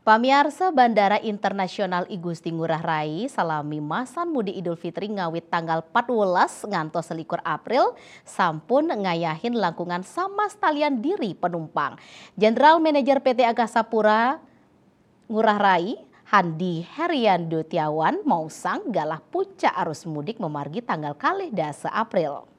Pamiarsa Bandara Internasional I Gusti Ngurah Rai salami masan mudik Idul Fitri ngawit tanggal 14 ngantos selikur April sampun ngayahin langkungan sama sekalian diri penumpang. Jenderal Manajer PT Angkasa Pura Ngurah Rai Handi Heriando Tiawan mausang galah puncak arus mudik memargi tanggal kalih dasa April.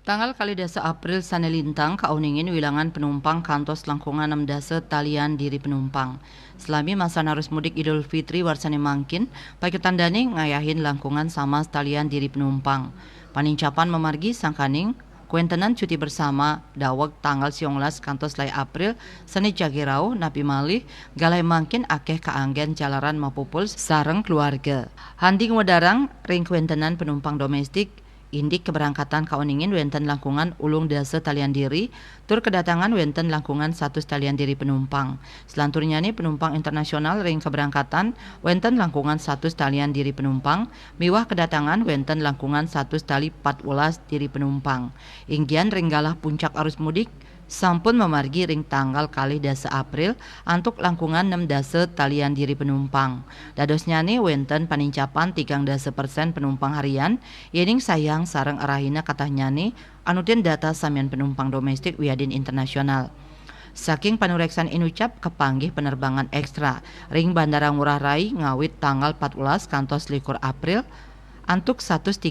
Tanggal kali dasa April sanelintang kauningin wilangan penumpang kantos langkungan 6 dasa talian diri penumpang. Selami masa arus mudik Idul Fitri warsane mangkin, pakitandani ngayahin langkungan sama talian diri penumpang. Panincapan memargi sangkaning kuentenan cuti bersama dawag tanggal 19 kantos lai April seni jagirau napi malih galai mangkin akeh kaanggen jalaran mapupul sareng keluarga. Handi ngwedarang ring kuentenan penumpang domestik indik keberangkatan kauningin wenten langkungan ulung dasa talian diri, tur kedatangan wenten langkungan satu talian diri penumpang. Selanturnya nih penumpang internasional ring keberangkatan wenten langkungan satu talian diri penumpang, miwah kedatangan wenten langkungan satu tali 14 diri penumpang. Inggian ringgalah puncak arus mudik sampun memargi ring tanggal kalih dasa April antuk langkungan 6 dasa talian diri penumpang. Dadosnya nih wenten panincapan 3% penumpang harian, yening sayang sareng arahina katanya nih anutin data samian penumpang domestik wiadin internasional. Saking panureksan inucap kepanggih penerbangan ekstra ring Bandara Ngurah Rai ngawit tanggal 14 kantos likur April antuk 103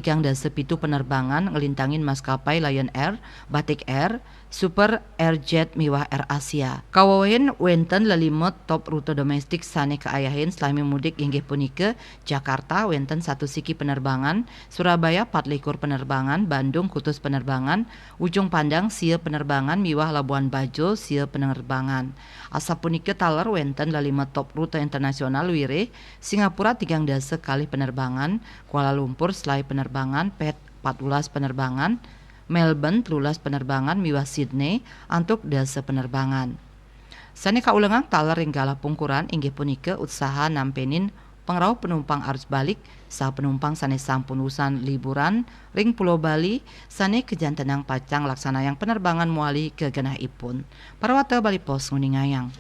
penerbangan ngelintangin maskapai Lion Air, Batik Air, Super Airjet miwah Air Asia. Kawawen wenten lelimut top rute domestik sane keayahin selami mudik inggih punike Jakarta wenten satu siki penerbangan, Surabaya 4 penerbangan, Bandung kutus penerbangan, Ujung Pandang sia penerbangan miwah Labuan Bajo sia penerbangan. Asa punike taler wenten lelimut top rute internasional wire Singapura 3 kali penerbangan, Kuala Lumpur selai penerbangan, PET 14 penerbangan, Melbourne 13 penerbangan miwah Sydney antuk dasa penerbangan. Sane kaulengang taler ringgala pungkuran inggih punike usaha nampenin pengrauh penumpang arus balik sah penumpang sane sampun usan liburan ring Pulau Bali sane kejantenang pacang laksana yang penerbangan muali ke genah ipun. Parawata Bali Pos nguningayang.